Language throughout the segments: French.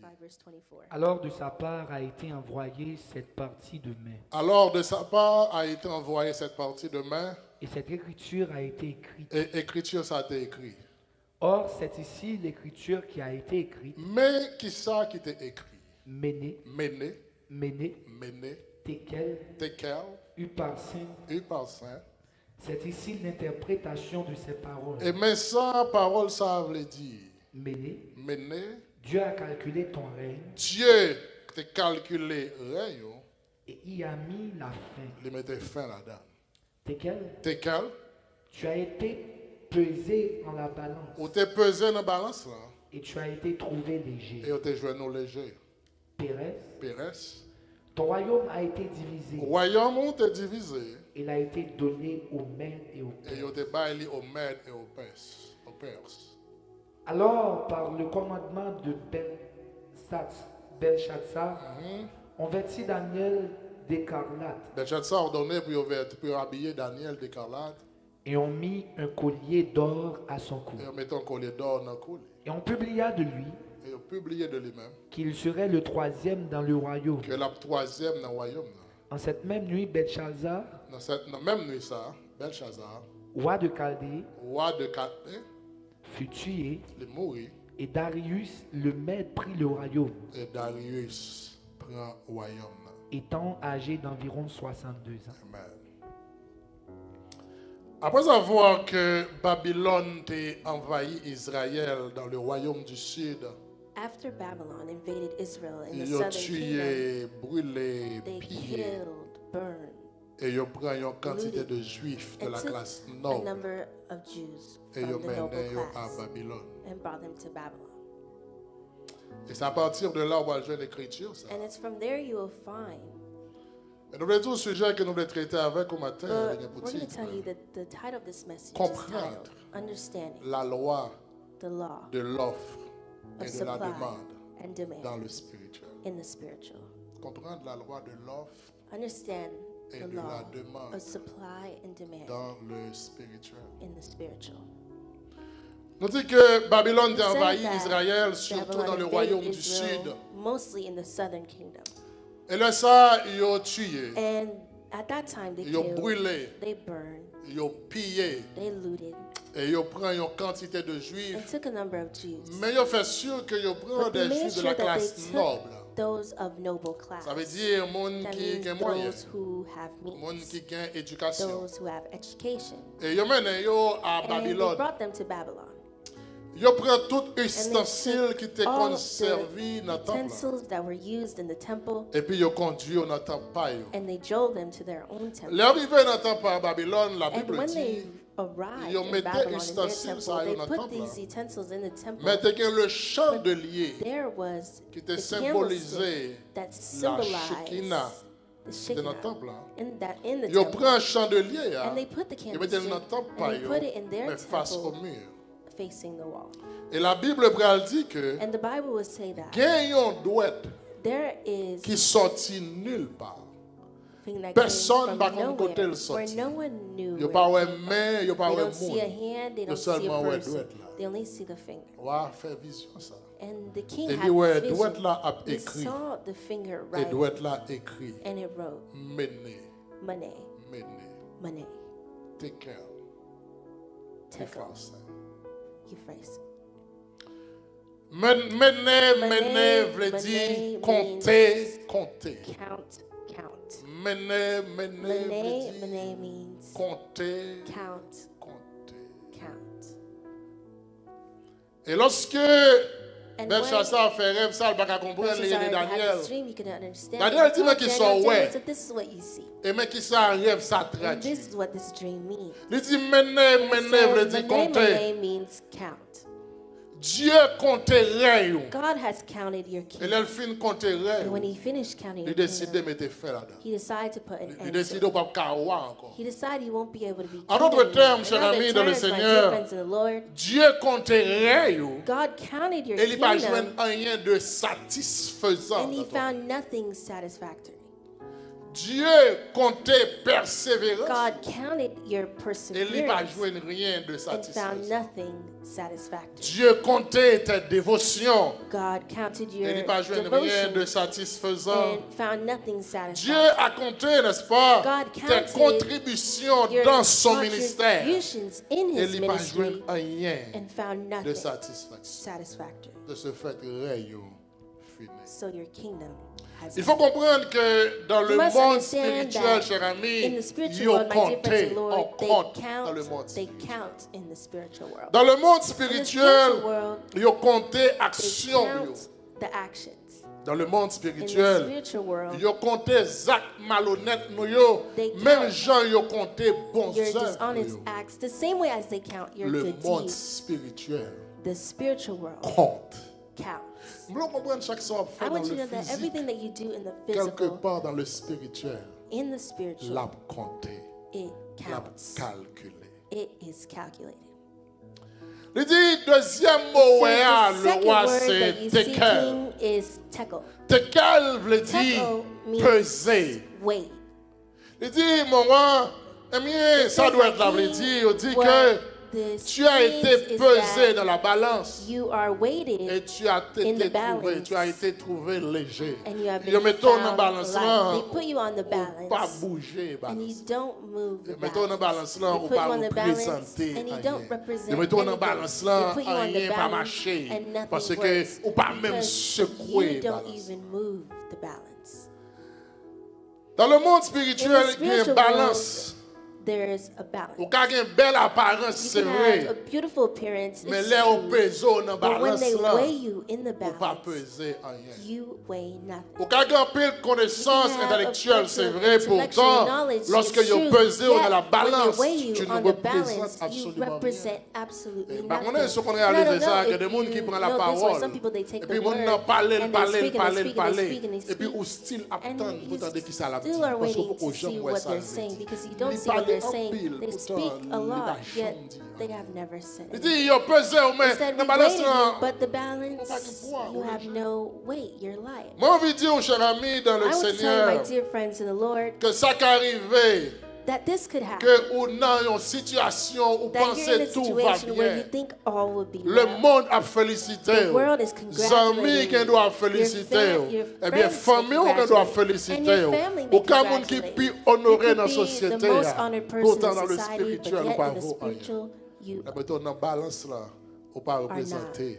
5, verse 24. Alors de sa part a été envoyée cette partie de main. Alors de sa part a été envoyée cette partie de main, Et cette écriture a été écrite. et écriture ça a été écrit. Or, c'est ici l'écriture qui a été écrite. Mais qui ça qui était écrit? Méné, Méné, Méné, Méné, Tekel, Tekel, Upharsin. Upharsin. C'est ici l'interprétation de ces paroles. Et mais ça, parole ça veut dire. Méné, Méné, Dieu a calculé ton règne Dieu t'a calculé rien, et y a mis la fin. il mettait fin là-dedans. Tekel, Tekel, tu as été pesé en la balance ou t'es pesé dans la balance là, et tu as été trouvé léger. et ou t'es joué nous léger. Pérez, Pérez, ton royaume a été divisé. royaume ou t'es divisé, Il a été donné aux Mèdes et aux et Perses. ou t'es baillé aux Mèdes et aux Perses. Aux Perses. Alors, par le commandement de Belshazzar, on vêtit Daniel d'écarlate Belshazzar a ordonné pour habiller Daniel d'écarlate, et on mit un collier d'or à son cou. et on mettait un collier d'or dans le collier. Et on publia de lui Et on publiait de lui-même qu'il serait le troisième dans le royaume. que la troisième dans le royaume. En cette même nuit, Belshazzar, Dans cette même nuit, ça, Belshazzar, roi de Chaldée, roi de Chaldée, fut tué il mourit, et Darius le Mède prit le royaume, et Darius prend le royaume. étant âgé d'environ 62 ans. Amen. Après avoir que Babylone a envahi Israël dans le royaume du sud, After Babylon invaded Israel in the ils ont southern kingdom, tué, brûlé, they pillé, killed, burned, et ils ont pris une quantité de juifs de and la took classe a noble, number of Jews et ils from ont the noble mené à class Babylone. and brought them to Babylon. Et c'est à partir de là où on va jouer l'écriture, ça. And it's from there you will find. Et nous voulons tout le sujet que nous voulons traiter avec au matin, But avec un we're going to petit, tell you that the title of this message is Comprendre. titled Understanding la loi the Law de l'offre of et de la Supply demande and dans Demand le spirituel. in the spiritual. Comprendre la loi de l'offre Understand et the de la law demande of supply and demand dans le spirituel. in the spiritual. Nous dit que Babylone a Said envahi that Israël, surtout Babylon dans le invaded royaume du Israel, sud. mostly in the southern kingdom. Et là, ça, ils ont tué, And at that time, they ils ont killed, brûlé, they burned, ils ont pillé, they looted, et ils ont pris une quantité de and juifs. took a number of Jews. Mais ils ont fait sûr qu'ils ont pris But they des made juifs de sure la that they classe took noble. those of noble class. Ça veut dire monde That qui means a moyen, those who have monde means, qui a éducation. those who have education. Et ils ont mené à And they Babylone. brought them to Babylon. Ils ont pris tout And they ustensile took qui était all conservé the dans le temple. utensils that were used in the temple, Et puis ils ont conduit dans le temple. and they drove them to their own temple. Les arrivés dans le temple à Babylone, la And Bible when they dit, arrived ils ont in mis Babylon in their ustensiles temple, they dans le put temple. these utensils in the temple. mais c'était le chandelier There was qui était the symbolisé candlestick that la symbolized Shekinah the dans Shekinah le temple. in the Ils ont pris temple. un chandelier, And they put the ils mettaient dans le candlestick temple, and they put it in their mais face au temple mur. facing the wall. Et la Bible pral dit que And the Bible would say that il y a un douette there is qui sortit nulle part. thing that Personne came par from contre côté le nowhere, where sorti. no one knew Il n'y a where pas it de came main, il n'y a pas They de don't see a monde. hand, they Il y a don't see a seulement un person. douette là. They only see the finger. On va faire vision ça. And the king Et had puis ouais, vision. douette là a He écrit. saw the finger Et right, douette là écrit. and it wrote, Mené, Money, mené, money, tekel, tekel, efface. Euphrates. Mené veut dire compter, compter. Count, count. Mené veut Money dire means compter, count, compter. count. Et lorsque And Belshazzar fait rêve, ça, il va pas comprendre les Belshazzar de had Daniel. this dream, you couldn't understand. Daniel it. dit, mais qu'ils sont Daniel ouais. said, this is what you see. Et mais qui ça rêve, ça And traduit. this is what this dream means. Il dit mené veut dire Money, compter. money means count. Dieu comptait rien. God has counted your Et kingdom. là, il finit compter rien. And when he finished counting Il your décide de kingdom, mettre fin là-dedans. he decided to put an Il end décide to de it. pas caroua encore. He decided he won't be able to be En king d'autres anymore. termes, chers In other amis dans le terms, my Seigneur, dear friends in the Lord, Dieu comptait rien. God counted your Et il va joindre kingdom, rien de satisfaisant. and he dans ton- found nothing satisfactory. Dieu comptait persévérance God counted your et il n'a pas perseverance joué rien de and found satisfaisant. nothing satisfactory. Dieu comptait tes dévotions God counted et your il n'a pas joué rien de devotion satisfaisant. and found nothing Dieu satisfactory. a compté, n'est-ce pas, God tes counted contributions Your dans son ministère contributions in et his il n'a pas joué ministry rien and found de nothing satisfaction. satisfactory. De ce fait, rayon fini. So your kingdom has Il faut comprendre que dans le You must monde understand spirituel, that cher ami, in the spiritual il world, my dear friends compté, in the on Lord, compte dans le monde they spirituel. count in the spiritual world. Dans le monde In the spirituel, spiritual world, il compté they action. count the actions. Dans le monde In the spirituel, spiritual world, il compté actes malhonnêtes nous yo. They Même count gens ils compté bons your œuvres. dishonest acts, the same way as they count your Le good monde deeds. spirituel The spiritual world compte. counts. Nous devons comprendre chaque chose I fait dans want you to le know that physique, everything that you do in the quelque physical, part dans le spirituel, in the spiritual, l'a compté, it l'a counts. calculé. It is calculated. Il dit deuxième mot Says ouais, the le second roi word c'est that you tekel. seeking is tekel. Tekel veut dire Tekel means peser. weight. Il dit mon roi, eh bien, ça says doit that être la veut he- dire, il dit what que this tu as means été is pesé that dans la balance you are weighted et tu as in été the trouvé, balance. tu as été trouvé léger. And you have Ils been mettent dans la found balance light. là, They put you on the ou pas balance, bouger and you balance. don't move the Mettons dans la balance balance. là, They ou put pas you on the balance, représenter and you rien. don't represent Mettons dans la anything. balance là, They put you on the rien pas balance, marcher. and nothing Parce que works, ou pas même because secouer you don't balance. even move the balance. Dans le monde In spirituel, the il y a une spiritual balance. There's a balance. Ou quand il y a une belle apparence, You c'est can have a vrai. beautiful appearance, Mais it's là, on true, pèse dans la but when balance they là, weigh you in the ou pas balance, peser rien. you weigh nothing. Ou quand il y a un peu de connaissances You can have intellectuelles, a bunch c'est of vrai, intellectual pourtant, knowledge, lorsque it's ils true, pesent dans yet la when balance, they weigh you tu ne on the balance, représentes you absolument rien. represent absolutely Et par contre, nothing. il faut qu'on And I don't réalise ça, know qu'il y a des if gens qui you prennent la know this, where parole, some people they take et the puis ils word vont parler, and they speak and they speak and they parler, speak and they et puis speak, au style and attendre you pour tenter qui ça l'a dit, still are parce waiting qu'aux to gens see ouais what ça they're le saying dit. because you don't Ils see what parlent they're en saying. pile, They pourtant, speak a ils lot, pas yet jamais dit. they have never said Il it. dit, ils ont pesé, mais Instead, dans we la balance weighed là, you, but the pas balance, de poids, you oui. have no weight. You're light. moi, envie de dire, cher ami, dans I le want to tell you, Seigneur, my dear friends in the Lord, que ça qui arrivé, that this could happen. que ou dans une situation où That you're in penser a tout va situation where you bien. think all will be Le well. monde a félicité. The world is congratulating Amis qui you. doivent féliciter. Your Eh bien, friends famille qui doivent congratulate. féliciter. And your family may Aucun monde qui congratulate. peut You honorer could dans la be société. the most honored person Pourtant, in dans le society, but spirituel, yet pas in the vaut rien. spiritual, you Eh bien, dans la balance là, on pas représenter rien.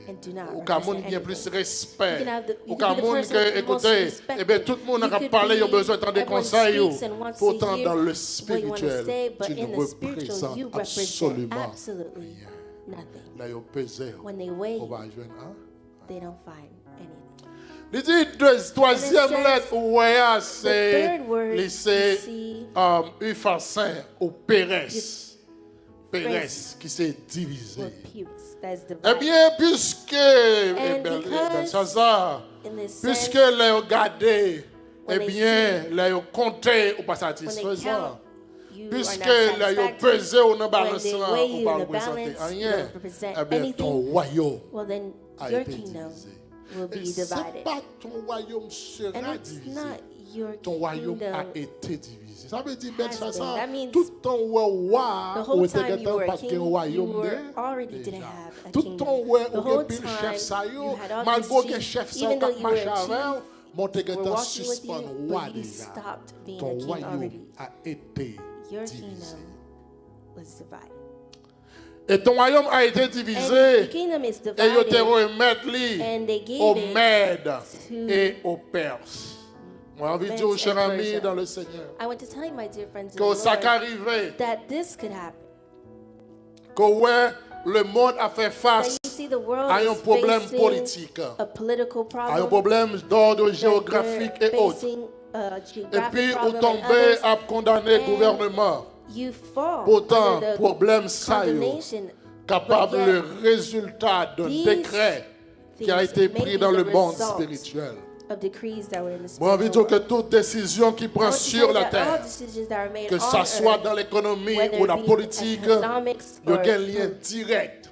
and do not Aucun monde represent qui a plus anything. respect. You can have the- you Aucun could be the monde person que, who most écoutez, respected. eh bien, tout le monde You a could parlé, il a be- besoin d'entendre des everyone conseils. speaks and wants to Pourtant, hear dans le what you want to spirituel, say, but tu in ne the spiritual, représentes you represent absolument absolutely rien. nothing. Là, ils pesé. When they weigh On you, va joindre un. they don't find anything. Il dit, troisième says, lettre, ouais, The c'est third word, you lycée see, Ufacin ou Pérez. Pérez Pérez. qui s'est divisé. were pews. That's the Eh bien, puisque, because Belshazzar, in this puisque sense, les ont gardé, eh when they bien, les ont compté ou pas when they satisfaisant. count, you Puisque are not les ont satisfactory. pesé ou dans When balance they là, weigh ou you pas in the représenter balance, you rien. don't represent Eh bien, ton anything. royaume Well, then a your été kingdom divisé. will be Et c'est divided. pas ton royaume sera And it's divisé. not your Ton royaume a kingdom. été divisé. Ça veut dire, has been. Belshazzar, That means tout ton roi, The ou whole était time you were a parce que king, you royaume were de already déjà. didn't have a Tout kingdom. ton roi, The ou whole pile time chef sa you yo, had all malgré these que chiefs, chef sa even though kap you were a marche chief, avec, mon te were getan walking with suspend you, roi but you déjà. stopped being Ton a king royaume already. a été Your divisé. kingdom was divided. Et ton royaume a été And the divisé, kingdom is et yo te divided, remettre li and they aux gave it Mèdes to et aux Perses. Moi, envie de dire aux Medes chers and amis Persia. dans le Seigneur, I want to tell you, my dear friends, in que the ça Lord, qu'arrivé, that this could happen. que ouais, le monde a fait That face you see the world à un is problème facing politique, a political à un problem, problème d'ordre that géographique they're et autres. facing a Et geographic puis, vous problem and tombez others, à condamner le and gouvernement. you fall Pourtant, under the problème ça, yo, condemnation. capable But le yet, résultat d'un these décret qui a things été may pris be dans le the monde result spirituel. of decrees that were in the Moi, envie de dire spiritual que world. toute décision qui I prend want to sur tell you la that all terre, decisions that are made que on ça soit earth, dans l'économie whether ou la it be politique, economics il y a or un lien direct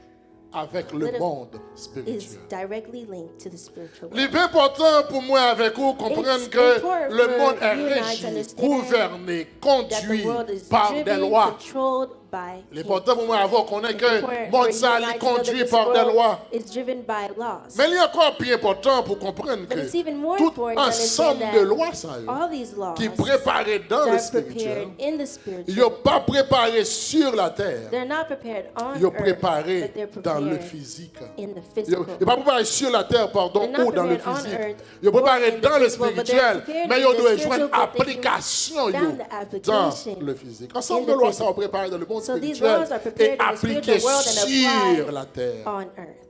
avec le Political monde is spirituel. directly linked to the spiritual world. Il est important pour moi avec vous comprendre It's que important le for monde est you and I to régi, understand gouverné, That conduit the world is par des driven, lois. controlled by Il est important pour moi avoir qu'on est que le important monde for ça you and I est to know that conduit this par des world lois. is driven by laws. Mais il est encore plus important pour comprendre But it's even que more tout important to understand ensemble that de lois ça, all these laws qui préparés dans that le are spirituel, prepared in the ils spiritual, sont pas préparés sur la terre, they're not prepared on ils sont earth, préparés but they're dans le prepared physique. in the Ils physical. sont pas préparés sur la terre, pardon, They're not ou dans le prepared on physique. earth Ils sont préparés or in the dans le physical, but they're spirituel, prepared mais in ils the doivent spiritual, joindre but they application found the dans application le physique. in Ensemble the de lois physical. sont préparées dans le monde So these spirituel laws are et prepared in the appliquées spiritual world and sur applied la terre. on earth.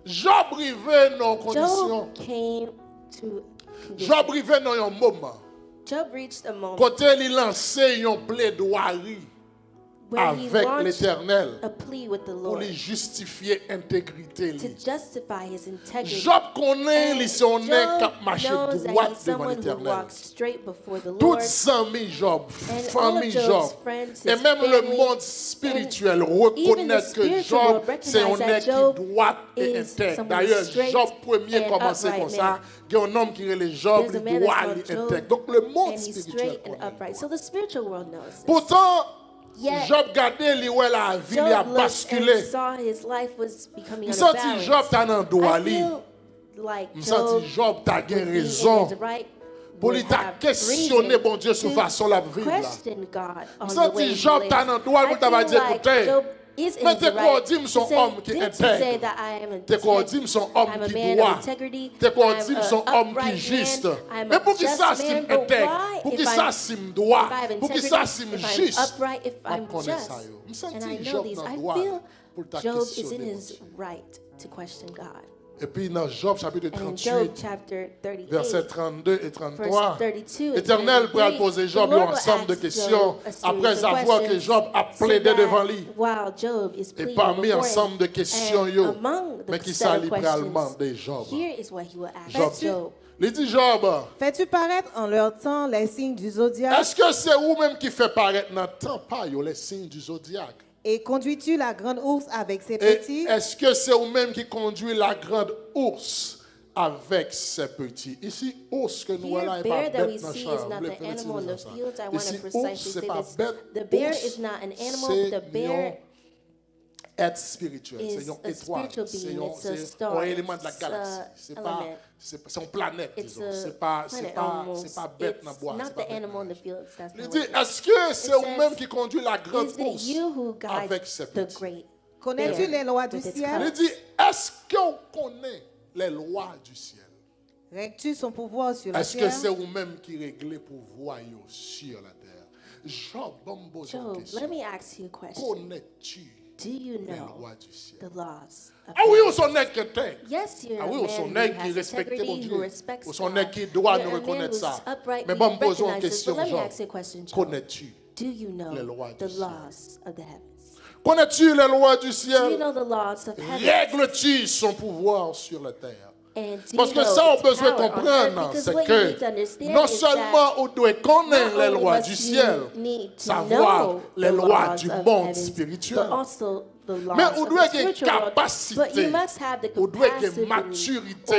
Job arrivé dans une condition. Job came to Job condition. arrivé dans un moment. Job reached a moment Côté il lançait une plaidoirie where he avec launched l'Éternel a plea with the pour Lord lui justifier intégrité. to justify his integrity. Job connaît And les son Job qui marche knows that droit he's devant someone who l'Éternel. walks straight before the Toutes Lord. amis Job, And all of famille Job's Job, friends, et his même le family, monde spirituel and even the reconnaît que spiritual Job, world c'est un recognize that être qui Job droit et is intègre. someone D'ailleurs, straight Job premier and commençait upright comme ça. man. Il y a un homme qui est le Job, There's a il man droit that's et called intègre. Job, Donc le monde and he's spirituel straight and connaît. upright. So the spiritual world knows this. Pourtant, Yet, Job regardait lui où la vie lui a Job looked basculé. and saw his life was becoming Il out of sentit Job balance. t'a dans droit I li. feel like Il Job sentit Job t'a would gagné be in raison. his right, Pour would lui t'a have questionné reason bon Dieu sur to façon la vivre là. question God on Il the way sentit he Job t'a lives. dans droit I pour t'avoir feel dit like écoutez. Job is in Mais his t'es quoi right. dire son He homme said, qui est didn't you say intègre? that I am T'es quoi dire son homme I'm a qui man droit? of integrity. T'es quoi I'm dire a son homme qui upright juste? man. I'm Mais a pour qui just ça s'il man, but intègre? why Pour if qui ça I'm- s'il droit? if I have Pour qui integrity, ça s'il if I'm juste? upright, if I'm On connaît just. ça, yo. Me And I senti know Job these. dans I droit feel pour ta Job is in questionner, his mon Dieu. right to question God. Et puis dans Job chapitre And in Job 38, chapter 38, versets 32 et 33, verse 32 and l'Éternel pourra 33, poser the Job Lord un will ensemble de ask questions Job a series après of avoir que questions Job a so plaidé that devant lui. while Job is Et pleading parmi before ensemble de him, questions, and yo, among the mais qui set of s'allie questions, demander Job. here is what he will ask Job. Job. Il dit Job, Fais-tu paraître en leur temps les signes du zodiaque est-ce que c'est vous-même qui fait paraître dans le temps pas yo, les signes du zodiaque? et conduis-tu la grande ours avec ses Et petits est-ce que c'est vous-même qui conduit la grande ours avec ses petits? Ici, ours que nous Here, là, bear pas that we bête dans see champ. is not Vous the voulez animal in the faire fields. I want Ici, to ours, precisely c'est say pas this. bête. The bear Ours, is not an animal. c'est The bear être spirituel, is c'est une a étoile, spiritual c'est being. It's a un star. élément de la It's galaxie. a C'est pas, element. c'est une planète, It's disons. a C'est pas planet almost. bête dans le It's bois. not c'est pas the bête animal in dans the fields. That's Il not dit, what it est-ce que c'est says, vous-même qui conduit la grande is it ours you who avec guides ses the petits? great Connais-tu bear les lois du with its ciel? Il dit, est-ce qu'on connaît les lois du ciel? Règles-tu son pouvoir sur la Est-ce que terre? c'est vous-même qui réglez pouvoir sur la terre? Job, bon, une Job, question. let me ask you a question. Connais-tu Do you les know lois du ciel? the laws of Ah oui, heaven? on s'en est que t'es. Yes, you're Ah a oui, on man s'en who est qui has respecte mon integrity, Dieu. who respects On s'en God. est qui doit You're nous a man reconnaître who's ça. upright, Mais you bon, posons une recognize this. question, But let me Job. ask you a question, Job. Connais-tu Do you know les lois the du ciel? laws of the heavens? Connais-tu les lois du Do you ciel? know the laws of heaven? Règles-tu son pouvoir sur la terre? And do Parce you que know ça, on a its besoin de power on earth? comprendre, Because c'est what you need to que understand non is seulement on doit connaître not les only lois must du you ciel, need to savoir know les the lois laws du of monde heavens, spirituel, but also the laws mais of on the doit avoir une spiritual world. But capacité, you must have the on doit avoir capacity une maturité,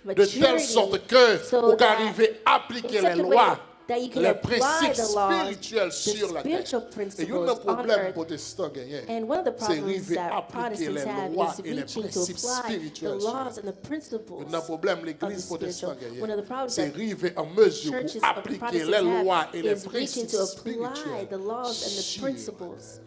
or de telle maturity sorte que so on peut that arriver à appliquer in les such a way lois, that you can les apply principes the laws, spirituels the sur la terre. spiritual Et il y a un principles on problème earth. protestant gagné. And one of the C'est problems arriver à that appliquer Protestants les have lois is et les reaching to principes apply the spirituels sur la laws terre. and the principles Un problème of the l'église protestante spiritual. gagne. One of the problems C'est that arriver en mesure churches pour of appliquer Protestants les lois have et les is reaching principes to apply spirituels the laws and the sur principles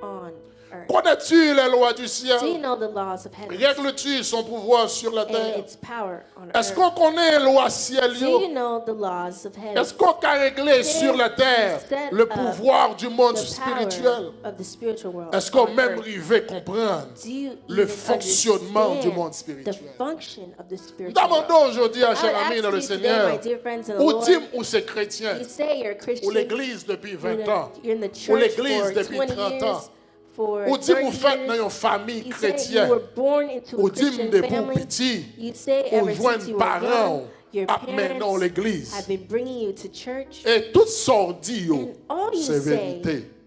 on earth. Connais-tu les lois du Do you ciel? know the laws of heaven Règles-tu son pouvoir sur la and terre? its power on Est-ce earth? qu'on connaît les lois ciel? Do you know the laws of heaven? Est-ce qu'on a réglé sur la terre Instead le of pouvoir du monde The spirituel? power of the spiritual world. Est-ce qu'on on même earth? arrivé comprendre Do you le even fonctionnement du understand monde the spirituel? function of the Nous spiritual world? demandons aujourd'hui à I chers would amis ask dans le you today, Seigneur, my dear friends in the ou Lord, dis ou c'est chrétien, you say you're a Christian, ou l'église depuis you're 20 in, ans, you're in the ou church l'église for depuis 20 30 years, ans, for ou dis vous 30 faites dans years. une famille You say you chrétienne, were born into ou a dis Christian depuis family. petit, You say ou ever since joindre you were parents, young, your maintenant parents l'église. have been bringing you to church. Et tout sorti, And all you c'est say vérité.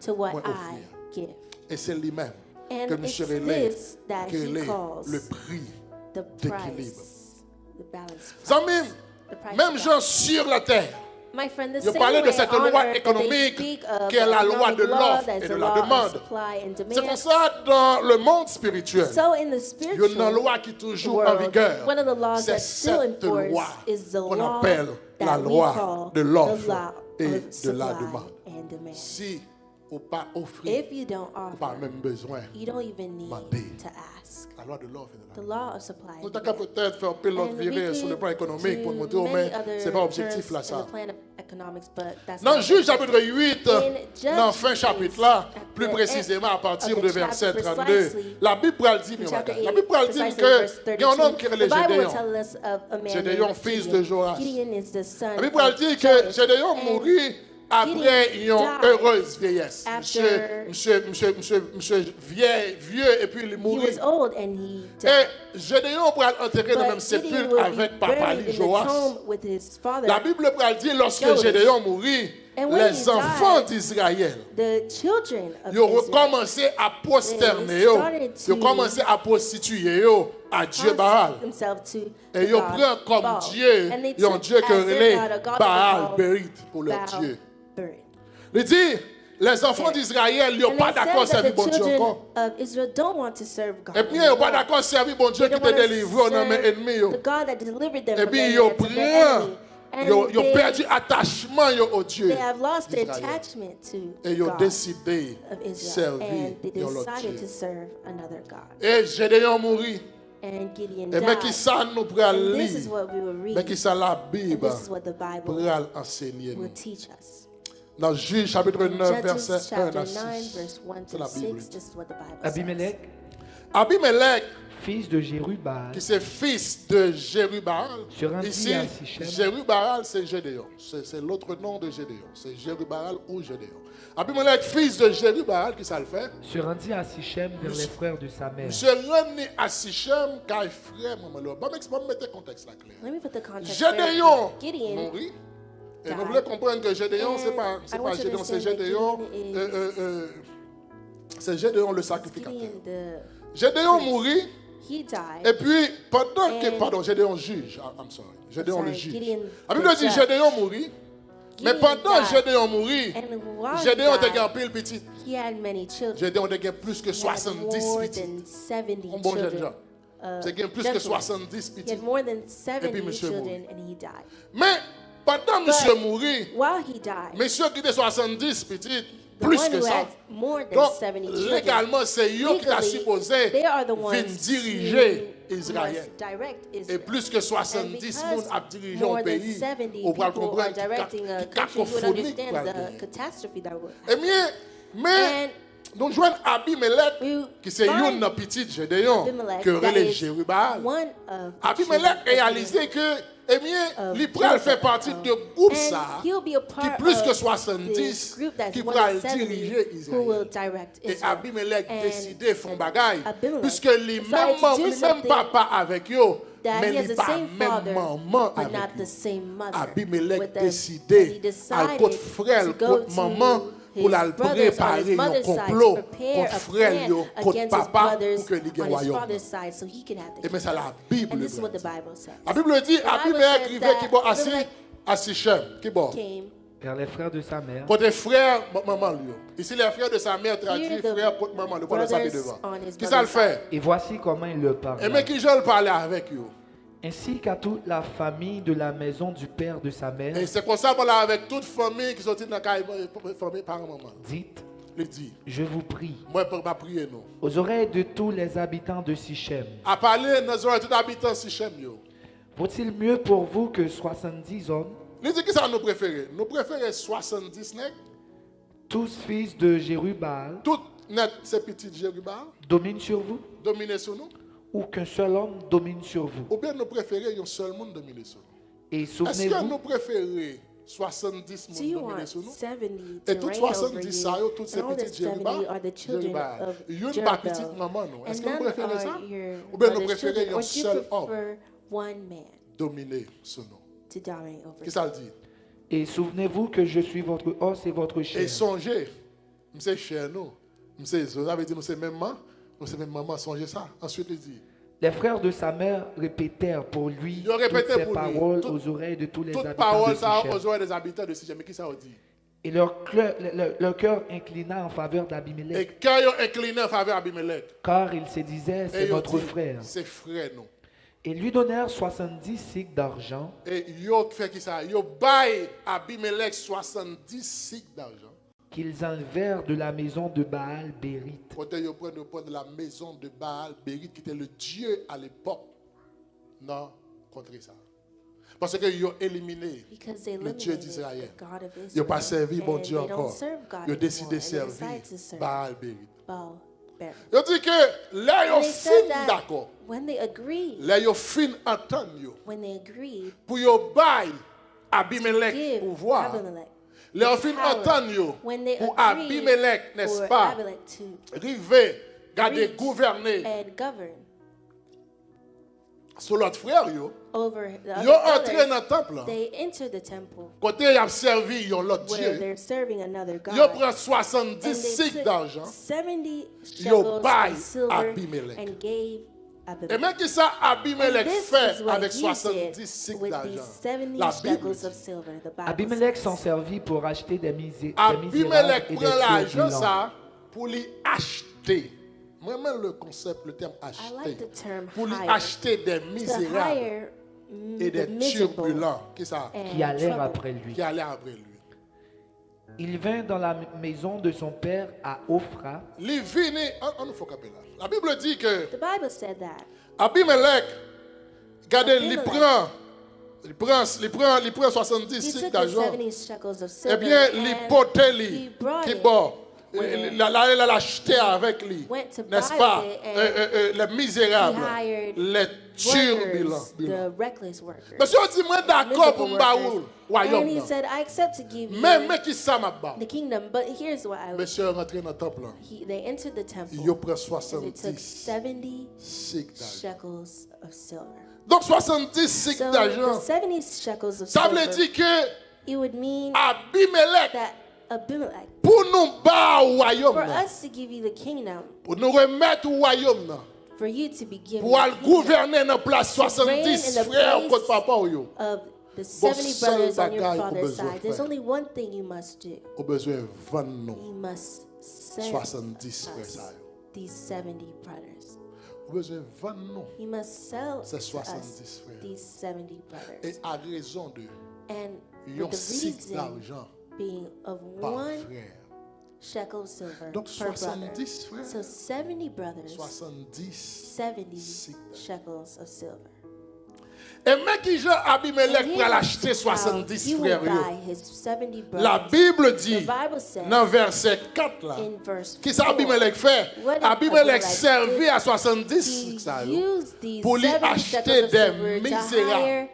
to what moi I offrir. give. Et c'est lui-même And que it's M. Relais, this that quel he est calls le prix the d'équilibre. price, the balance price. Zamim, The price même of gens sur la terre, My friend, the Je same parlais de way cette on loi earth that économique they speak of qui est la loi de economic law, l'offre that's et the de la law of demande. supply and C'est comme demand. ça dans le monde spirituel. So in the Il y a une spiritual loi qui est toujours en world, vigueur. one of the laws C'est that's still cette in loi force is the qu'on law appelle la that we loi call de the l'offre law et of de la supply demande. and demand. Si on pas offrir, If you don't pas offer, même besoin. you don't even need demander. to ask. La loi de l'offre et de la The demande. law of supply Nous and avons demand. peut-être faire un peu l'autre And we virer sur le could plan économique pour do montrer, oh, many mais other c'est pas objectif terms là in ça. the plan of economics, but that's Dans not Juge objectif. chapitre 8, In dans fin Judges, chapitre là, at plus the précisément à partir of the de verset chapter 32, precisely, la Bible elle dit, In mais chapter voilà, la 8, Bible elle dit precisely que verse il y a un homme 32, qui est the Bible will Gédéon. tell us of a man Gédéon, named fils Gideon. de Joas. Gideon is the son La Bible elle of dit que Joash. Gédéon And mourit après une died heureuse vieillesse. after Monsieur vieux et puis il He mourit. was old and he Et died. Gédéon pourra l'enterrer dans le même But Gideon sépulcre will avec be papa buried lui in the Joas. tomb with his father. La Bible pourra dire lorsque Joash. Gédéon mourit, And when he les enfants died, d'Israël The children of ils ont Israel recommencé à prosterner, They ils started ont to commencé à prostituer à Dieu Baal. prostitute themselves to Et the ils ont god pris comme Baal. Dieu, And they ils ont took Dieu que as their relais god a god Baal called Bérit pour leur Baal Dieu. Berit. Il dit, les enfants d'Israël, ils n'ont And pas they d'accord said that servir the bon Dieu children encore. of Israel don't want to serve God. Et puis, ils n'ont pas anymore. d'accord servir bon Dieu They qui don't te want to délivre en main serve ennemi. the God that delivered them Et from puis, their ils ont hands of pris, their enemy. ils ont And perdu attachement au Dieu. they have lost their d'Israël. attachment to Et ils ont God décidé of de Israel. servir And they l'autre decided to Dieu. serve another God. Et Gédéon mourit. And Gideon Et mais qui died. ça nous pourra And this is lire? what we will Mais read. qui ça la And Bible this is what the Bible pourra enseigner will nous? teach us. Dans Juge chapitre 9, Judges verset 1 chapter à 9, 6. verse 1 C'est to la Bible. 6. This is what the Bible Abimelech, Abimelech, fils de Jérubbaal, qui est fils de Jérubaal. Se rendit Ici, à Sichem. Jérubaal, c'est Gédéon. C'est l'autre nom de Gédéon. C'est Jérubaal ou Gédéon. Abimelech, fils de Jérubaal, qui ça le fait? se rendit à Sichem vers les frères de sa mère. Je renais à Sichem, car frère, maman, là. Bon, je vais mettre le contexte là clair. Let me put the context Gédéon there. Gideon mourit. Et died. vous voulez comprendre que Gédéon, And c'est pas I want you to Gédéon, c'est understand that Gédéon. Gideon C'est Gédéon le sacrificateur. Gideon, Gédéon mourit. he died. Et puis, pendant que, And- pardon, Gédéon juge. I'm sorry. Gédéon le sorry, juge. Gideon La Bible the dit judge. Gédéon mourit. Mais Gideon pendant died. Gédéon mourit, And while Gédéon he était died, un pile petit. he had many children. Gédéon était plus que He had 70 more petits. than 70 Un bon jeune children. gens. C'est plus que gentlemen. 70 He petits. had more than Et puis 70 monsieur children and he died. Mais pendant monsieur mourit, While he died, monsieur qui était 70 petits, the plus one que who ça. had more than Donc, 70 children, légalement, c'est eux qui t'a legally, supposé they are the ones venir diriger who Israël. must direct Et Israel. plus que And 70 because personnes à diriger more un than pays, 70 on va people are comprendre directing a qu'il country, you would cacophonique pour understand aller. the catastrophe that would Eh happen. bien, mais And nous jouons Abimelech, we qui c'est find une petite Gédéon, Abimelech, que that relève is Jérubaal. one of the Abimelech children of réalisé que, eh bien, of l'Ipral Jacob, fait partie de groupe And ça, he'll be a qui part plus que of 70, this group that's qui more pourra than 70 diriger who will Israël. direct Et Israel. Abimelech And décidé font bagaille, Abimelech puisque les decided mêmes to do même something papa avec eux, that mais he has les the pas same même father, maman but avec not the eux. same mother Abimelech with them. And he décidé à decided côté frère, to go côté maman, to pour la his brothers on his préparer un mother's side complot to prepare contre a frère, plan contre against his papa, brothers pour que les on his royaume. father's side so he can have the Et bien, c'est kingdom. la Bible. And this is what le the dit. Bible says. La Bible dit, The Bible Abimelech says arrivait qui bon that assis Abimelech à Sichem, qui bon. came vers les frères de sa mère. Pour des frères, maman lui. Ici, les frères de sa mère traduit Here the frère pour maman, le voilà ça qui est brothers devant. on his Qui ça le brother's fait? Et voici comment il le parle. Et mais qui je le parlais avec eux. Ainsi qu'à toute la famille de la maison du père de sa mère, Et c'est comme ça qu'on l'a avec toute famille qui sont dans la famille par maman. dites, Il dit, je vous prie, moi, pour ma prier, non. aux oreilles de tous les habitants de Sichem, À parler, nous avons tout habitants Sichem, yo. vaut-il mieux pour vous que 70 hommes, Il dit qui ça nous préférons? Nous préférons 70 nègres. tous fils de Jérubbaal, Toutes net ces petites Jérubaal dominent sur vous, dominer sur nous. ou qu'un seul homme domine sur vous? Ou bien nous préférons un seul monde dominer sur nous. Et Est-ce que souvenez-vous, nous préférons 70 Do monde you dominer want sur nous? 70 Et to toutes reign over 70 ça, you? toutes ces And all the petites 70 Jérubaal, are the children of une pas Jeroboam. petite maman, non. Est-ce And que nous none préférons ça? are your Ou bien nous brother's children, préférons un or do you seul homme prefer one man dominer sur nous? to dominate over Qu'est-ce que you? ça le dit? et souvenez-vous que je suis votre os et votre chair. Et songez, nous cher nous. Vous avez dit, nous c'est même maman, songez ça. Ensuite, il dit, Les frères de sa mère répétèrent pour lui Ils ont répété toutes ces pour lui, paroles toutes- aux oreilles de tous les Toute habitants parole de ça Sichem. aux oreilles des habitants de Sichem. Mais qui ça a dit? Et leur cœur inclina en faveur d'Abimelech, Et quand ils ont incliné en faveur d'Abimelech, car ils se disaient, et c'est ils ont notre dit, frère. c'est frère nous. Et lui donnèrent 70 cycles d'argent, Et ils ont fait qui ça? Ils ont baillé Abimelech 70 cycles d'argent. qu'ils enlevèrent de la maison de Baal Bérite. Côté ils prennent le point de la maison de Baal Bérite, qui était le dieu à l'époque. Non, contre ça. Parce qu'ils ont éliminé Because they le Dieu eliminated d'Israël. the God of Ils n'ont Israel. pas servi mon And Dieu they don't encore. serve God Ils ont décidé de anymore, and they servir decide to serve Baal Bérite. Baal Berith. Ils ont dit que là, ils And ont they fin said that d'accord. when they agreed, Là, ils ont fin entendre. when they agreed Pour qu'ils baillent to Abimelech give pouvoir. Abimelech Là, ils ont fin power, entendre. when they Pour agreed Abimelech, n'est-ce for pas, Abimelech to river, garder, reach gouverner and govern sur l'autre frère. Yo. over the Ils ont other entré dans brothers, le temple. they enter the temple Côté, ils ont servi ils ont l'autre where Dieu. they're serving another God. Ils ont pris And 70 they cycles took d'argent. 70 Ils ont shekels baillé of silver Abimelech. and gave Et Abimelech. même qui ça And Abimelech this fait is what avec he 70 did cycles with d'argent. these 70 La Bible shekels of dit. silver. The Bible Abimelech says. s'en servit pour acheter des misérables Abimelech et des prend l'argent turbulents. ça pour lui acheter. Moi, même le concept, le terme I acheter. like the term Pour lui hire. acheter des To misérables hire et the des miserable turbulents. Qui ça? and qui allèrent trouble. après lui. Qui allaient après lui. Il vint dans la maison de son père à Ophra. Les vini, on nous faut caper là. La Bible dit que The Bible said that. Abimelech, regardez, il Abimelech. prend 70 He cycles took the d'argent. 70 shekels of Eh silver bien, il and portait he lui, brought qui it bon. with Il allait l'acheter avec lui. went to N'est-ce buy pas? it and Les misérables, he hired les turbulents. workers, the reckless workers. Monsieur dit, moi d'accord pour miserable me workers. royaume. And he said, I accept to give you Mais qui ça m'a bat? the kingdom, but here's what I Monsieur est rentré dans le temple. they entered the temple Il prend and they took 70 70 cycles d'argent. shekels of silver. Donc 70 cycles So d'argent. the 70 shekels of Ça veut silver, dire que it would mean Abimelech, that Abimelech, pour nous battre au for royaume, us to give you the kingdom, pour nous remettre au royaume, for you to be given pour the aller kingdom gouverner dans la place reign in 70 the frères place contre papa. Yo. of the 70 seul brothers on your bagage father's ou besoin side, there's faire. only one thing you must do. Au besoin de vendre nous You must send 70 frères. us ça, yo. these 70 brothers. Au besoin de vendre nous. You must sell C'est to 70 us frères. these 70 brothers. Et à raison de And yon with the cycle reason d'argent being of par one frère. shekel of silver Donc per brother. 70 frères. So 70 brothers, 70. 70 cycles. shekels of silver. Et même qui Jean Abimelech And pour here's l'acheter how 70 he frères. would yo. buy his 70 La brothers. Bible The dit Bible says dans verset 4 là. in verse Qui ça 4, Abimelech fait? what did Abimelech Abimelech servait do? à 70 he ça, yo, used these pour lui 70 acheter shekels of des silver to misérables, hire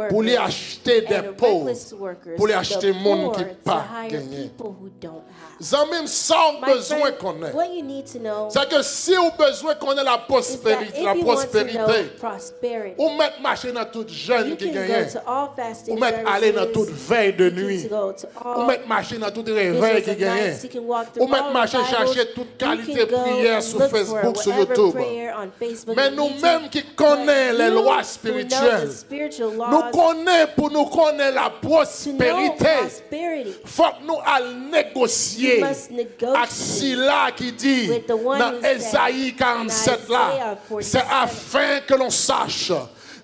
pour lui workers acheter des and pauvres, reckless workers, pour lui the acheter monde qui poor, to pas hire gagné. people who don't have. Zamim, ça on My besoin friend, qu'on ait. what you need to know C'est que si on besoin qu'on ait la is that prospérité, if la you want to know prospérité, prosperity, ou mettre marcher dans toute jeune you qui can gagne, go to all fasting ou mettre aller dans toute services, veille de you can nuit, go to ou all mettre marcher dans toute réveil visions qui of gagne, nights, you can walk ou through mettre all marcher revivals, chercher toute you qualité can go prière and sur look Facebook, for sur whatever YouTube. prayer on Facebook Mais and YouTube. nous-mêmes qui connaissons les But lois you who know spirituelles, the spiritual nous laws, connaissons pour nous connaître la to know prospérité. prosperity, Faut que nous allons négocier you must avec negotiate cela qui dit with the one dans who said Ésaïe 47 là, Isaiah 47, c'est afin que l'on sache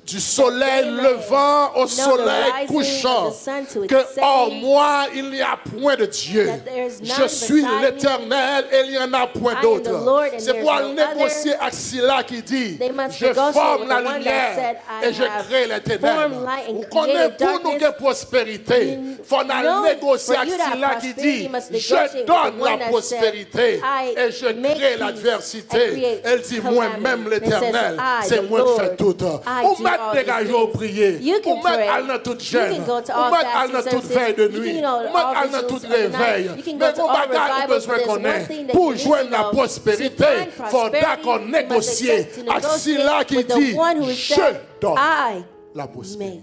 du soleil levant au soleil rising couchant of the sun to its que setting, hors moi il n'y a point de Dieu. that there is none Je suis beside l'Éternel et il n'y en a point I am the d'autre. Lord and C'est there pour is aller no other. négocier avec cela qui dit They must je negotiate forme with la the one that lumière said, I et je have crée les ténèbres. formed light and Vous created connaissez pour nous darkness. que prospérité. You Faut know, négocier for avec you to have cela qui prosperity, dit you must je negotiate with donne the la one that prospérité said, I et je make crée peace and l'adversité. create Elle dit moi-même calamity. l'Éternel, It says, I, c'est the moi qui Lord, fais tout. I Ou do mettre all dégager these au things. prier. You Ou can mettre pray. aller dans toute You jeûne. can go to Ou all mettre aller dans fasting toute veille de services. nuit. You can go Ou to mettre all aller dans vigils toute of the night. réveil. You can go Mais to mon all bagage, revivals, on besoin but qu'on there's one ait. thing that Pour you need joindre to la know. prospérité, To find il faudra qu'on prosperity, you must négocie accept to avec cela qui negotiate with the dit one who je said, donne I la make prospérité.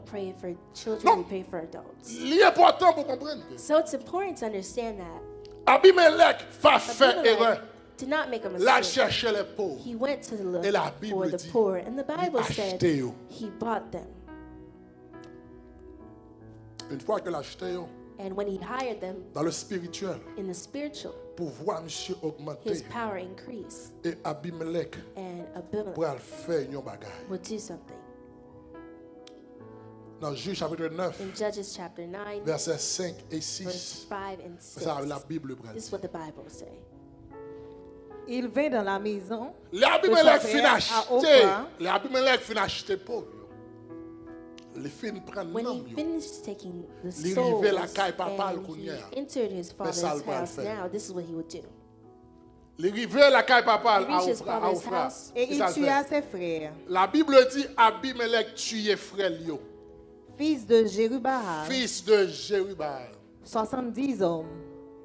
don't pray for children, Non. we pray for adults. L'important pour comprendre que So it's important to understand that. Abimelech va faire Abimelech erreur. did not make a Là, mistake. chercher les pauvres. He went to look Et la Bible for the dit, poor, and the Bible il said achetait eux. he bought them. Une fois que l'acheté And when he hired them dans le spirituel, in the spiritual, pouvoir monsieur augmenter his power increased. et Abimelech And Abimelech pour faire une bagaille. would do something. Dans Juge chapitre 9, In Judges chapter 9, versets 5 et verse 6, 5 and 6, ça la Bible this prend. is what the Bible says. Il vint dans la maison. Les Abimelech De son fin père à acheter, Oprah. les Abimelech fin acheter pauvre. Les fin prendre When nom he yo. finished taking the Li souls rive la caille papa and le he kounya. entered his father's ça le va house, faire. now this is what he would do. Les rivières la caille papa He reached his à father's Ophra. house. Et Qui il ça le tua fait? ses frères, La Bible dit Abimelech tuait frère yo, fils de Jérubbaal, fils de Jérubbaal. 70 hommes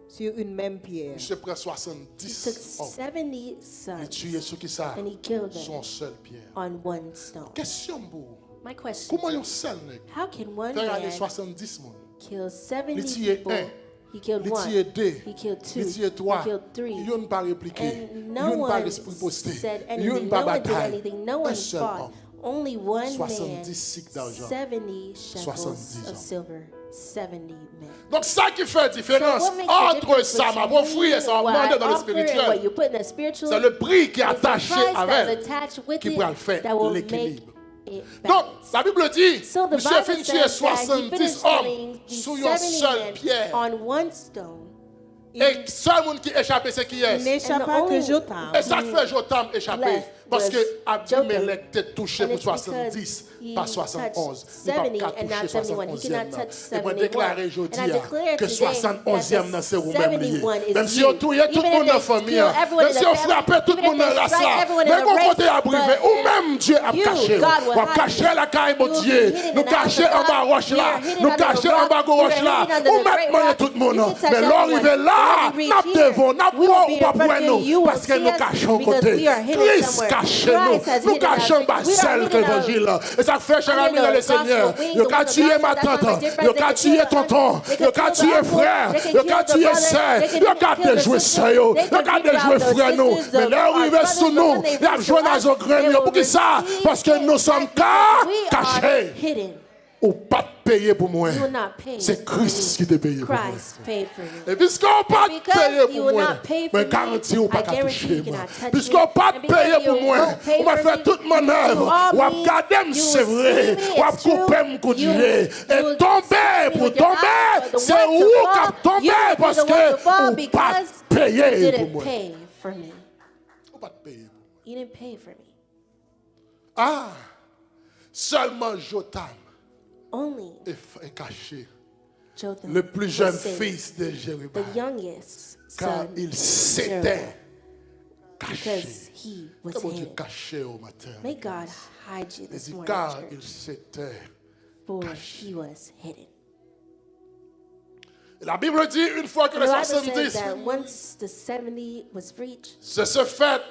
sur une même pierre. Monsieur prend He took 70 hommes. 70 Il sons tuait ceux qui savent and he killed them son seul pierre. on one stone. Question pour vous. My question, Comment un seul nègre how can one faire aller man 70 monde? kill 70 Il tuait people? un. He killed Il one. tuait deux. He killed two. Il tuait trois. He killed three. Il n'a pas répliqué. And no Il n'a pas one esprit posté. said Il anything. n'a pas No one did bataille. anything. No Un one seul fought. homme. Only one 70 man, cycles d'argent. 70 shekels 70 of hommes. silver, 70 men. Donc ça qui fait So différence what makes the entre difference ça, ma between offrir et ça what demander I dans le offer and what spirituel, you put in the spiritual c'est le prix qui est is the attaché price that's avec attached with qui it pourra le faire that will make l'équilibre. it Donc, balance. la Bible dit, So the monsieur Bible fin tuer says that he 70 finished hommes killing these sur une 70 seule men pierre. on one stone. Et seul monde qui échappe, c'est qui Il est? n'échappa And the que only- Jotam. Et ça fait Jotam échapper. left Parce que was Abimelech était touché And pour it's because 70, he pas touched 71. 70 and not 71. He cannot touch 71. Aujourd'hui And I declare que today 71e that c'est the vous-même lié. 71 is Même si you. on touille tout le Even monde if dans la they famille, kill everyone même in si the on family, frappe tout le even monde if dans they la strike race, everyone in mais the qu'on race, côté à briver, but ou même Dieu a you, caché. God will On hide caché you. la caille, mon You will Dieu. be hidden Nous in the house caché of en bas God. roche You là. are hidden Nous under the caché en rock. bas You are roche là. hidden under Ou the même great moyen rock. tout le monde. You can touch Mais everyone. l'arrivée là, When we reach n'a here, devant, n'a we will pas be ou pas pour reflected. nous. You will Parce que see nous us cachons because côté. we are hidden Christ somewhere. cache nous. Christ has Nous hidden us. cachons bas We are seul que hidden l'évangile. Et ça fait, cher under ami, dans the le Seigneur. gospel wing, Le the cas word of tuer God. ma That's why tante. my dear friends, Le they cas can tuer kill the tonton. uncle, they Le can cas kill the tuer uncle, frère. they can Le kill cas the tuer brother, sœur. they can Le even cas kill de the jouer sister, sœur. they Le can cas beat de out jouer the frère nous. sisters Mais of là, our arrivé brothers, sous but nous. when they Il a reach joué to dans us, un grain. they will Pour qui ça? receive Parce que nous sommes it because we are cachés. hidden. Ou pas de payer pour moi. You will not pay C'est for Christ me. qui te paye pour moi. Christ paid for me. Et puisqu'on pas de Because payer you pour will moi, not pay for mais me, garantis ou pas I qu'à guarantee toucher you moi. cannot touch Puisqu'on me. pas And de because payer pour you moi, won't pay on va for faire me, toute mon to œuvre. all On va means, garder me you c'est will vrai. see me, On va it's true. couper me coup de You- nez. you Et will tomber see me pour with your eyes, tomber, but the c'est one to où fall, qu'à you tomber will be parce the one que to fall on pas because payer you pour didn't moi. pay for me. On pas payer pour moi. You didn't pay for me. Ah, seulement Jotam Only est caché. Jotham Le plus was jeune saved. fils de The Jérubbaal. youngest Car son il of s'était Jeroboam, caché. because he was Que bon Dieu hidden. caché au matin. May God hide you Il this dit morning, car church, il s'était. for he was hidden. La Bible dit une fois que The les Bible says 70, that once the 70 was reached, c'est ce fait.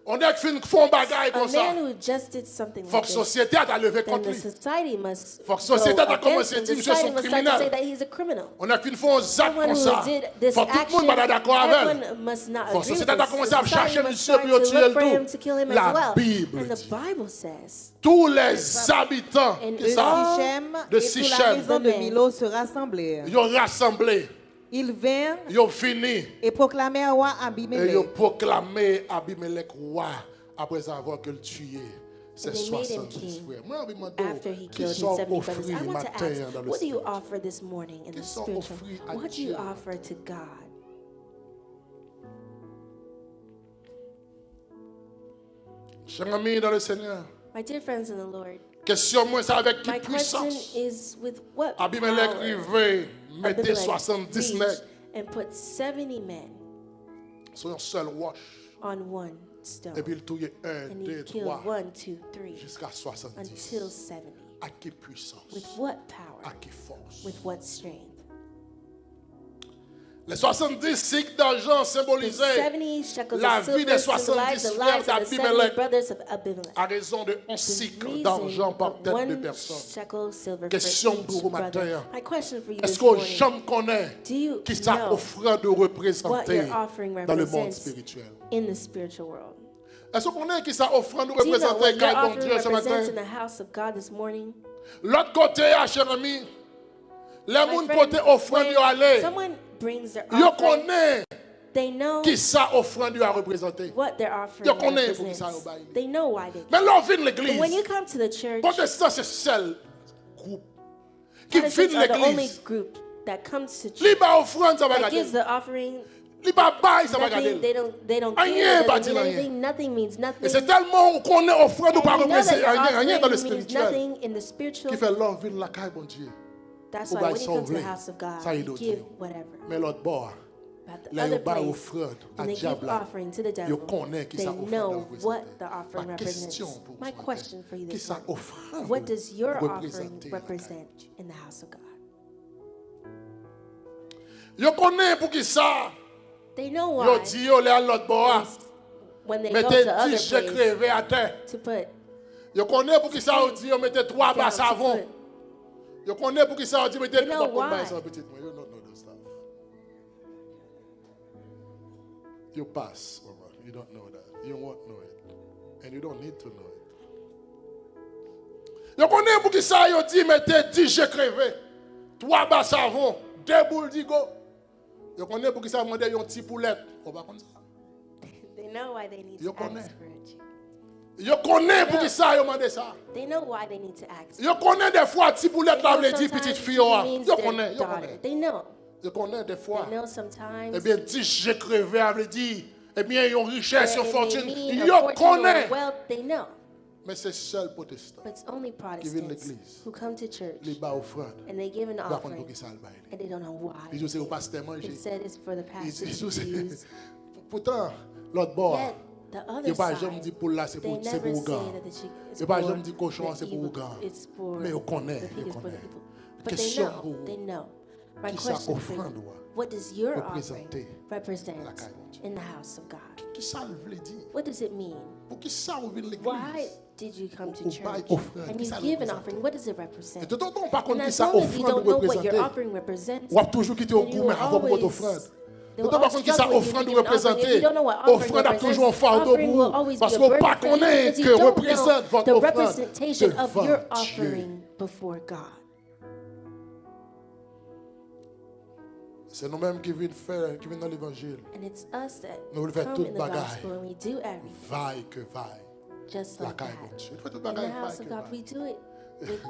On est qui font bagaille a comme ça. man who just did something Faut like que la this, société a levé then contre the lui. society must Faut que go société a against commencé à him. dire, The monsieur, society son must start to criminel. say that he's a criminal. On a qui font un acte Someone comme who ça. did this Faut que tout le action, monde va d'accord avec. everyone must not Faut que agree with société a this. commencé The à society chercher must monsieur start pour to tuer look for le him tout. to kill him as La well. Bible And the dit. Bible says, Tous les habitants And qui De ça, Sichem de et toute la Sichem. maison de Milo se rassemblèrent. ils ont rassemblé, Ils vinrent ils ont fini et proclamèrent au roi et ils Abimelech. ont proclamé Abimelech roi après avoir que le tué. C'est and they made him 70 king frères. Moi, je me demande after he qui killed his sont 70 brothers. offris I want to matin dans ask, le what do you spirituel. offer this morning in the Qu'ils sont spiritual? offris à What do you Dieu. offer to God? Chers amis dans le Seigneur, My dear friends in the Lord, question moi c'est avec my quelle question puissance is with what Abimelech power rivé mettait Abimelech 70 reached nègres and put 70 men sur un seul roche on one stone. et puis il tuait 1, And he 2, killed 3 1, 2, 3 jusqu'à 70. until 70. À quelle puissance? With what power? À quelle force? With what strength? Les 70 cycles d'argent The symbolisaient 70 shekels la of vie des silver symbolize 70 the lives frères of the 70 d'Abimelech brothers of Abimelech. à raison de 11 The cycles d'argent reason par of tête de one personne. shekel silver Question for each pour vous brother. matin. My question for you Est-ce this qu'on morning, jamais connaît do you qui ça know offrande de what représenter your offering dans le monde represents spirituel? in the spiritual world? Est-ce qu'on connaît qui ça offrande de Do you know représenter what your quand bon offering Dieu ce represents in matin? the house of God this morning? L'autre côté, cher ami, Les My gens friend, portent offrande yo when aller. someone brings their Yo offering, connaît they know qui ça offrande yo a représenter. what their offering Yo connaît pour qui ça yo represents. bail. They know why they give. Mais là vient But when you l'église. come to the church, Protestant c'est seul groupe qui vient Protestants are the only l'église. group that comes to church, Li ba offrande ça va that gives garder. the offering. Li ba bail ça va Nothing, garder. they don't Rien care. It pas doesn't dire mean rien. anything. Nothing means Et nothing. c'est tellement on connaît offrande ou pas And you know that représenter your rien dans le offering means spirituel. nothing in the spiritual. Qui fait l'homme vient la caille bon Dieu. That's Ou why ba when you come to the sauver. house of God, Ça y you doit give dire. whatever. Mais l'autre bord, But the là other yo ba place, offrande à when they give diable. là. offering to the Yo devil, connaît qui they ça offrande know représente. what the offering Ma represents. question pour My vous, question for you qui this ça morning, offrande what does your offering représenter la represent in the house of God? Yo connaît pour qui ça. They know Yo why dit yo les à l'autre bord. when they go Mettez to other 10 chèques places crevés à terre. to put Yo connaît pour qui ça yo dit yo mettez 3 down, bas to savon. put. Yo connaît pour qui ça yo dit mettez They know 3 bas why. savon petit moi. You don't know that stuff. You pass over. You don't know that. You won't know it. And you don't need to know it. Yo connaît pour qui ça yo dit mettez 10 chèques crevés. 3 bas savon, 2 boules d'igo. Yo connaît pour qui ça demander yon petit poulet. On va comme ça. They know why they need Yo to connaît. ask for it. Yo connaît pour qui ça yo demandé ça. They know why they need to ask. Yo connaît des fois petit poulet They là know veut dire sometimes petite fille it yo. means Yo their connaît, yo daughter. connaît. They know. Je connais des fois. They know sometimes. Eh bien, 10 j'ai crevé, ça veut dire, eh bien, ils ont richesse, ils ont It may fortune. mean a Yo fortune or connaît. wealth, they know. Mais c'est seul protestant. But it's only Protestants l'église. who come to church Les bas offrandes. and they give an Par contre, offering pour qui ça le bail. and they don't know why. Ils disent, c'est au pasteur manger. They said it's for the pastor to use. Pourtant, l'autre bord, Yet the il other n'y a pas jamais side, dit pour là, c'est they pour never say gars. that the chicken is Il n'y a pas for jamais dit cochon, the c'est pour evil. gars. It's for Mais on connaît, the pig on is for the connaît. evil. But they Question know. pour They know. My qui ça question for offrande you, doit what does your offering représenter represent la caille de Dieu? in the house of God? Qui ça veut dire? What does it mean? Pour qui ça ouvre Why l'église? did you come to Ou church bail offrande, and qui you ça give an représente? offering? What does it Et represent? tout le temps, par contre, And qui as ça long as you offrande don't know what your représenter? offering represents, Ou a toujours quitté au then you goût, mais will avant votre always- offrande. they Tout will le temps, par contre, qui always ça struggle with offrande giving an offering. If représenter? you don't know what offering Offrande a toujours un represents, fardeau offering pour will vous. always Parce be a qu'on burden pas for you connaît because you que don't know représente votre the offrande representation of devant your Dieu. offering before God. C'est nous-mêmes qui venons dans l'évangile. And it's us that Nous voulons faire come toute in the bagaille. gospel and we do everything Vaille que vaille. just La like caille that. de Dieu. Il faut toute In the bagaille house vaille of que God, we vaille. do it with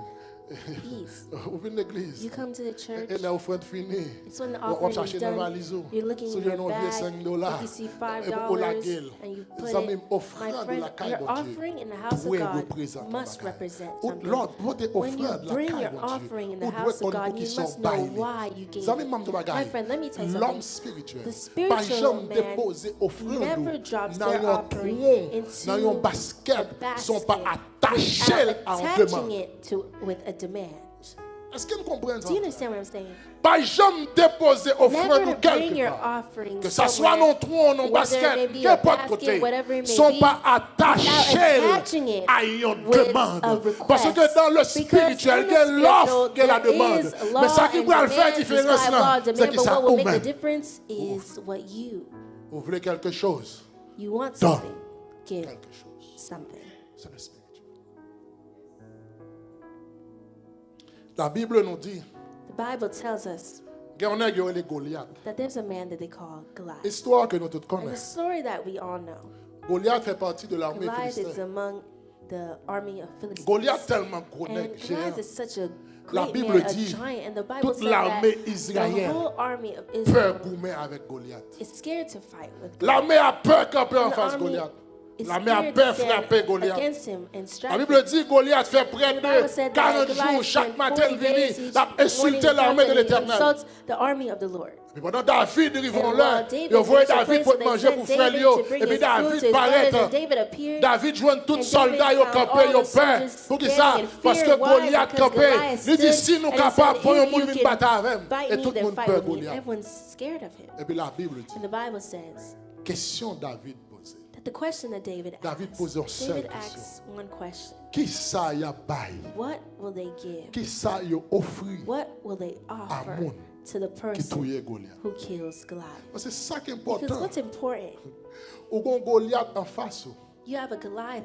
peace. Vous venez de l'église. You come to the church. Et l'offrande finie. It's when the On offering is cherche dans done. valise. You're looking Si in j'ai your un vieux bag, $5, if you see et $5 pour la gueule. and you put Ça même it, offrande my de friend, la caille your de Dieu. offering in the house of Doit God représenter must bagaille. represent Ou something. l'autre, votre When you offrande de la bring caille your de Dieu. offering in the Ou house doit of God, pour you qui sont must know baillés. why you gave Zami it. mam de My bagaille. friend, let me tell you L'homme something. spirituel. The Pas spiritual jamais man déposer offrande never drops dans their un offering tronc, into dans un a basket, basket sont pas attachés à un attaching demande. it with a demand. Est-ce que nous comprenons ça? Do you understand what I'm saying? Pas jamais déposer offrande Never ou bring quelque your part. offering Que ça soit somewhere, non tronc, non whether it may basket, be a qu'importe basket, côté, whatever it may sont be, pas attachés attaching it à une with demande. a request. Parce que dans le Because spirituel, in il y a the l'offre spiritual, que la there demande. is law Mais ça qui and va le faire demand, différence describe law là, and c'est demand, que but ça what will make the vous-même. difference is what Vous voulez quelque chose, you want donne something, give quelque chose. something. C'est le spirituel. La Bible nous dit, The Bible tells us il y a un gars, les Goliath. that there's a man that they call Goliath. Histoire que nous tous And the connaissons. story that we all know, Goliath fait partie de l'armée Goliath is philistine. among the army of Philistines. Goliath tellement gros, And géant. Goliath is such a La great Bible man, a dit, giant, and the Bible toute says that l'armée the israélienne whole army of Peur Israel goumer avec Goliath. is scared to fight with Goliath. L'armée a peur camper en And the face de army Goliath. is L'armée a scared peur to frapper stand Goliath. against him and La strike Bible him. dit Goliath fait près The Bible de said that 40 jours, Goliath chaque spent matin 40 il days, vient, each il a morning insulté he l'armée de comes and he l'Éternel. insults the army of the Lord. Et pendant David, ils vont And là, while David ils voient reached a David place pour where they manger sent pour frère David Léo. to bring Et puis his food to David his brothers, paraît. and David appeared. David joint tout And soldat David au found campé, all au the peur. soldiers Pour qui standing ça? in Parce fear. que Why? Goliath Because campé. Goliath Il dit stood si nous and capables, said, voyons if nous you une can bataille avec. fight Et me, tout le then monde fight peur with me. Goliath. Everyone's scared of him. Et puis la Bible dit, And the Bible says question David posée. that the question that David David asks, pose une seule David question. asks one question. Qui ça y a bail? What will they give? Qui ça y a offri What will they offer monde to the qui person touille Goliath? who kills Goliath? C'est ça qui est Because important. what's important, Ou gon Goliath en face. you have a Goliath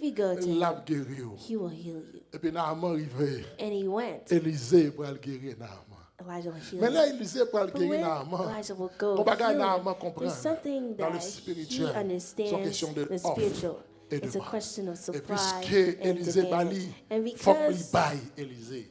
if you go to l'a him, guéri. he will heal you. Et puis Naaman arrivé, And he went. Élisée pour le guérir Naaman. Elijah will heal Mais him. là, Élisée pour le But guérir when Naaman. Elijah will go Bon bagage heal Naaman him, comprend. there's something Dans le that he spirituel, c'est une understands question de the offre spiritual. et de It's a demande. question of Et supply puisque and Élisée demand. bali, And faut qu'il because baille Élisée.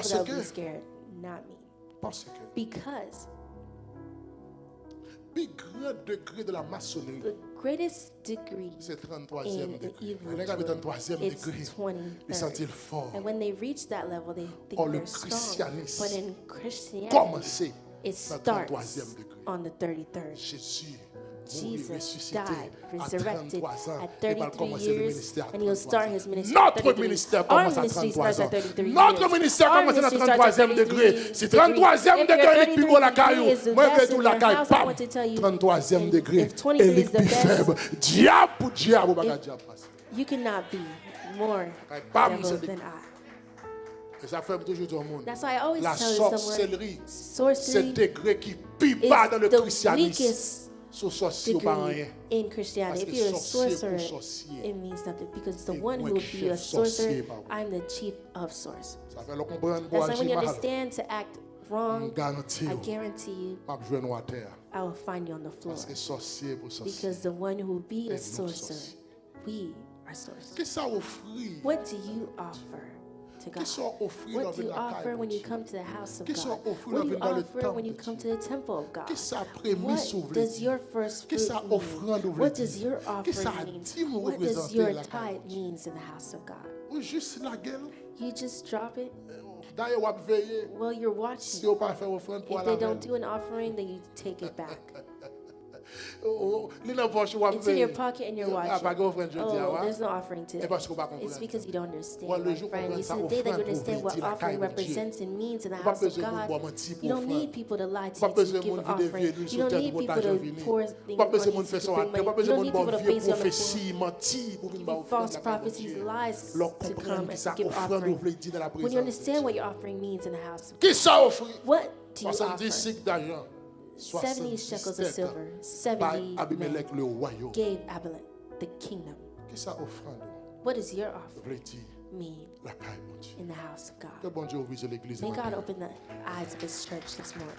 people Parce that will que- be scared, not me. Parce que Because le plus grand degré de la maçonnerie, the greatest degree c'est 33e in degré. evil Les gars, avec 33e it's degré, ils 23rd. sentent fort. And when they reach that level, they think Or le they're strong. christianisme But in Christianity, Commencez it dans le starts 33e degré. on the 33rd. Jésus Jesus ressuscité died, à resurrected 33 ans, at et va 33 commencer le years, ministère à and he'll 33 start ans. his ministry at Notre 33. ministère Our commence à ministry 33 starts ans. at 33 Notre years. ministère Our commence à ministry starts at 33e degré. 33 Si 33e If your degré est plus beau la 33 caillou, degree is the moi je vais best tout in la your caille, house, I bam, want to tell you, 33e and degré. if 23 Et les is the plus best, faibles, diable pour diable, pas diable passe. you cannot be more Bam, devil c'est than des- I. Et ça fait toujours dire au monde. That's why I always La tell someone, sorcellerie, c'est sorcery le degré qui pille is pas dans le the christianisme. weakest Sous sorcier ou pas rien. degree in Christianity. Parce If que you're a sorcier sorcerer, pour sorcier. it means nothing because the Et one moi who will qui be a chef sorcier, sorcerer, pardon. I'm the chief of sorcerers. Ça fait le comprendre That's pour why when you agir mal. understand to act wrong, Garantie, I guarantee you, pas besoin de à terre. I will find you on the floor. Parce que sorcier pour sorcier. Because the one who will be Et a nous sorcerer, sorciers. we are sorcerers. Qu'est-ce que ça offrit? What do you offer to God? Qu'est-ce que ça offrit What dans do you la caille offer de when you Dieu? come to the house of Qu'est-ce God? qu'on offre What do you dans le offer temple when you de come to Dieu? the temple of God? Qu'est-ce que ça prémisse What does your first Qu'est-ce que fruit ça offrande mean? ouvre What dit? does your Qu'est-ce que ça offering mean? dit me What does représenter your la caille tithe de Dieu? means in the house of God? Ou juste la gueule. You just drop it. D'ailleurs, on va veiller. Well, you're Si watching. on pas faire offrande pour If la they don't veille. do an offering, then you take it back. Li nan poche wap It's in your veille. pocket and you're Ah, pas watching. offrande jeudi, ah, Oh, ouais? there's no offering today. Et parce qu'on va It's comprendre. because you don't understand, Ouais, le my jour qu'on friend. comprend You ça, see, the day that you offrande understand pour what dire la offering caille de Dieu. represents and means in the Pas house of besoin de God, mentir pour you don't offrande. need people to lie to Pas you to besoin give de an vider offering. vieux, You sur don't tête, need pour people l'argent to vini. pour Pas things besoin on de you faire to ça, bring pas money. You besoin don't de need people to vieux face you on the floor. prophétie, mentir pour Give une you false prophecies, lies Leur to comprendre come que and ça give offrande offering. ouvre dit dans la When you présence. understand what your offering means in the house of God, Qui ça offrit? what do you 70 offer? cycles d'argent. 70 shekels of silver, Par 70 Abimelech men le royaume. gave Abimelech the kingdom. Qui ça offrande? What does your offering Veut dire mean la caille mon Dieu. in the house of Que God? bon Dieu ouvre l'église. May matin. God open the eyes of His church this morning.